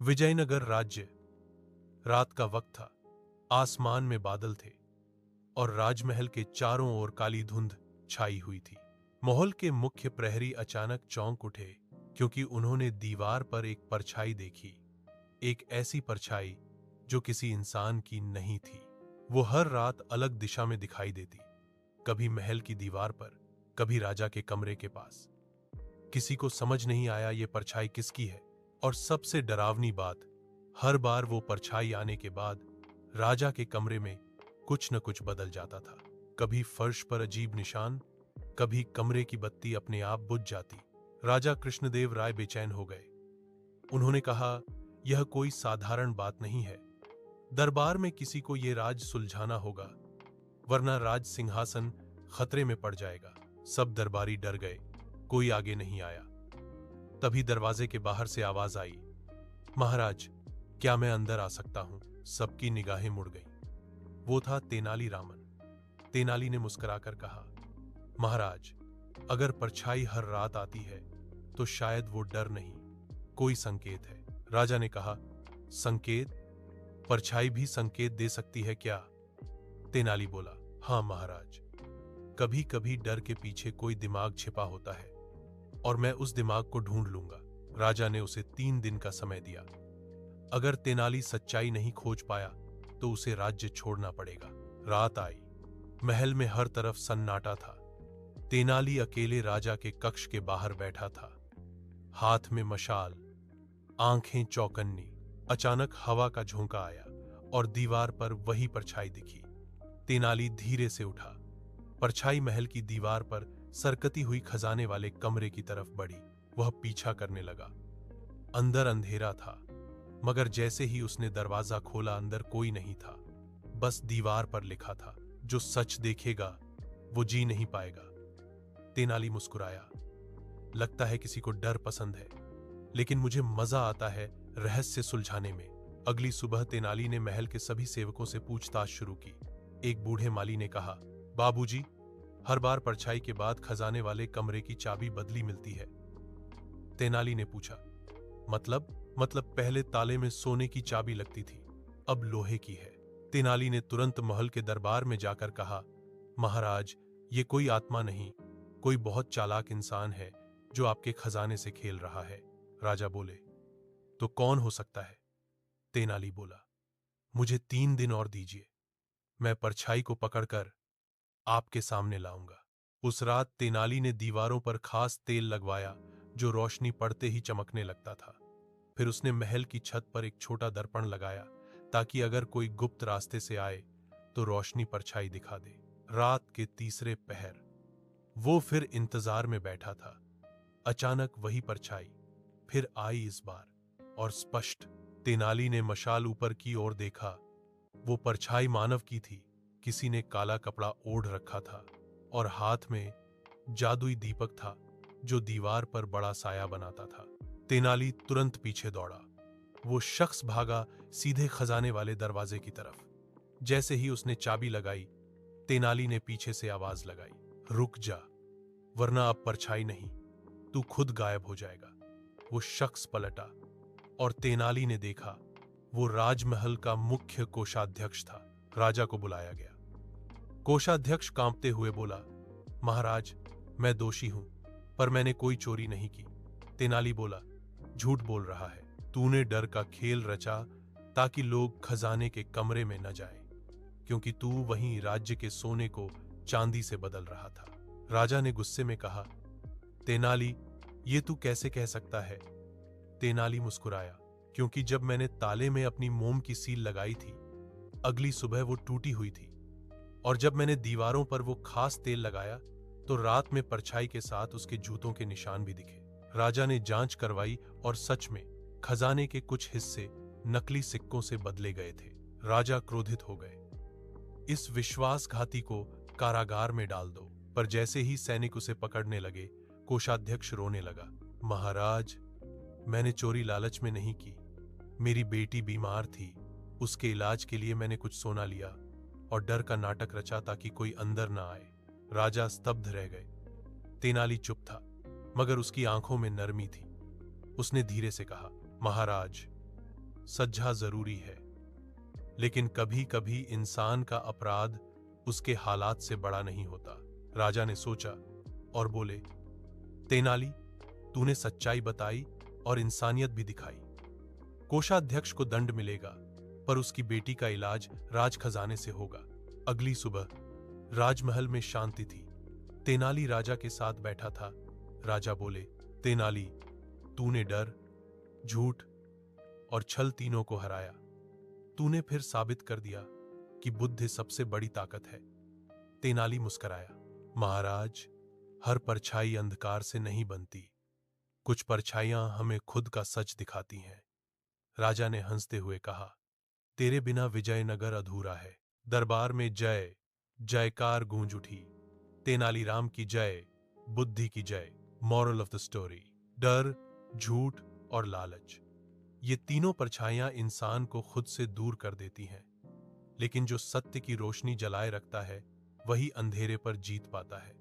विजयनगर राज्य। रात का वक्त था। आसमान में बादल थे और राजमहल के चारों ओर काली धुंध छाई हुई थी। महल के मुख्य प्रहरी अचानक चौंक उठे क्योंकि उन्होंने दीवार पर एक परछाई देखी। एक ऐसी परछाई जो किसी इंसान की नहीं थी। वो हर रात अलग दिशा में दिखाई देती, कभी महल की दीवार पर, कभी राजा के कमरे के पास। किसी को समझ नहीं आया ये परछाई किसकी है, और सबसे डरावनी बात, हर बार वो परछाई आने के बाद राजा के कमरे में कुछ न कुछ बदल जाता था। कभी फर्श पर अजीब निशान, कभी कमरे की बत्ती अपने आप बुझ जाती। राजा कृष्णदेव राय बेचैन हो गए। उन्होंने कहा, यह कोई साधारण बात नहीं है। दरबार में किसी को यह राज सुलझाना होगा, वरना राज सिंहासन खतरे में पड़ जाएगा। सब दरबारी डर गए, कोई आगे नहीं आया। तभी दरवाजे के बाहर से आवाज आई, महाराज, क्या मैं अंदर आ सकता हूं? सबकी निगाहें मुड़ गईं। वो था तेनाली रामन। तेनाली ने मुस्कुराकर कहा, महाराज, अगर परछाई हर रात आती है तो शायद वो डर नहीं, कोई संकेत है। राजा ने कहा, संकेत? परछाई भी संकेत दे सकती है क्या? तेनाली बोला, हां महाराज, कभी कभी डर के पीछे कोई दिमाग छिपा होता है और मैं उस दिमाग को ढूंढ लूंगा। राजा ने उसे 3 दिन का समय दिया। अगर तेनाली सच्चाई नहीं खोज पाया तो उसे राज्य छोड़ना पड़ेगा। रात आई। महल में हर तरफ सन्नाटा था। तेनाली अकेले राजा के कक्ष के बाहर बैठा था, हाथ में मशाल, आंखें चौकन्नी। अचानक हवा का झोंका आया और दीवार पर वही परछाई दिखी। तेनाली धीरे से उठा। परछाई महल की दीवार पर सरकती हुई खजाने वाले कमरे की तरफ बढ़ी। वह पीछा करने लगा। अंदर अंधेरा था, मगर जैसे ही उसने दरवाजा खोला अंदर कोई नहीं था। बस दीवार पर लिखा था, जो सच देखेगा वो जी नहीं पाएगा। तेनाली मुस्कुराया, लगता है किसी को डर पसंद है, लेकिन मुझे मजा आता है रहस्य सुलझाने में। अगली सुबह तेनाली ने महल के सभी सेवकों से पूछताछ शुरू की। एक बूढ़े माली ने कहा, बाबूजी, हर बार परछाई के बाद खजाने वाले कमरे की चाबी बदली मिलती है। तेनाली ने पूछा, मतलब पहले ताले में सोने की चाबी लगती थी, अब लोहे की है। तेनाली ने तुरंत महल के दरबार में जाकर कहा, महाराज, ये कोई आत्मा नहीं, कोई बहुत चालाक इंसान है जो आपके खजाने से खेल रहा है। राजा बोले, तो कौन हो सकता है? तेनाली बोला, मुझे 3 दिन और दीजिए, मैं परछाई को पकड़कर आपके सामने लाऊंगा। उस रात तेनाली ने दीवारों पर खास तेल लगवाया जो रोशनी पड़ते ही चमकने लगता था। फिर उसने महल की छत पर एक छोटा दर्पण लगाया ताकि अगर कोई गुप्त रास्ते से आए तो रोशनी परछाई दिखा दे। रात के तीसरे पहर वो फिर इंतजार में बैठा था। अचानक वही परछाई फिर आई, इस बार और स्पष्ट। तेनाली ने मशाल ऊपर की ओर देखा। वो परछाई मानव की थी। किसी ने काला कपड़ा ओढ़ रखा था और हाथ में जादुई दीपक था जो दीवार पर बड़ा साया बनाता था। तेनाली तुरंत पीछे दौड़ा। वो शख्स भागा सीधे खजाने वाले दरवाजे की तरफ। जैसे ही उसने चाबी लगाई, तेनाली ने पीछे से आवाज लगाई, रुक जा, वरना अब परछाई नहीं, तू खुद गायब हो जाएगा। वो शख्स पलटा और तेनाली ने देखा वो राजमहल का मुख्य कोषाध्यक्ष था। राजा को बुलाया गया। कोषाध्यक्ष कांपते हुए बोला, महाराज, मैं दोषी हूं, पर मैंने कोई चोरी नहीं की। तेनाली बोला, झूठ बोल रहा है, तूने डर का खेल रचा ताकि लोग खजाने के कमरे में न जाएं, क्योंकि तू वहीं राज्य के सोने को चांदी से बदल रहा था। राजा ने गुस्से में कहा, तेनाली, ये तू कैसे कह सकता है? तेनाली मुस्कुराया, क्योंकि जब मैंने ताले में अपनी मोम की सील लगाई थी, अगली सुबह वो टूटी हुई थी, और जब मैंने दीवारों पर वो खास तेल लगाया तो रात में परछाई के साथ उसके जूतों के निशान भी दिखे। राजा ने जांच करवाई और सच में खजाने के कुछ हिस्से नकली सिक्कों से बदले गए थे। राजा क्रोधित हो गए। इस विश्वासघाती को कारागार में डाल दो। पर जैसे ही सैनिक उसे पकड़ने लगे, कोषाध्यक्ष रोने लगा, महाराज, मैंने चोरी लालच में नहीं की, मेरी बेटी बीमार थी, उसके इलाज के लिए मैंने कुछ सोना लिया और डर का नाटक रचा ताकि कोई अंदर ना आए। राजा स्तब्ध रह गए। तेनाली चुप था, मगर उसकी आंखों में नरमी थी। उसने धीरे से कहा, महाराज, सज्जा जरूरी है, लेकिन कभी कभी इंसान का अपराध उसके हालात से बड़ा नहीं होता। राजा ने सोचा और बोले, तेनाली, तूने सच्चाई बताई और इंसानियत भी दिखाई। कोषाध्यक्ष को दंड मिलेगा, पर उसकी बेटी का इलाज राज खजाने से होगा। अगली सुबह राजमहल में शांति थी। तेनाली राजा के साथ बैठा था। राजा बोले, तेनाली, तूने डर, झूठ और छल तीनों को हराया। तूने फिर साबित कर दिया कि बुद्धि सबसे बड़ी ताकत है। तेनाली मुस्कुराया, महाराज, हर परछाई अंधकार से नहीं बनती। कुछ परछाइयां हमें खुद का सच दिखाती हैं। राजा ने हंसते हुए कहा, तेरे बिना विजयनगर अधूरा है। दरबार में जय जयकार गूंज उठी। तेनालीराम की जय, बुद्धि की जय। मॉरल ऑफ द स्टोरी, डर, झूठ और लालच, ये तीनों परछाइयां इंसान को खुद से दूर कर देती हैं, लेकिन जो सत्य की रोशनी जलाए रखता है वही अंधेरे पर जीत पाता है।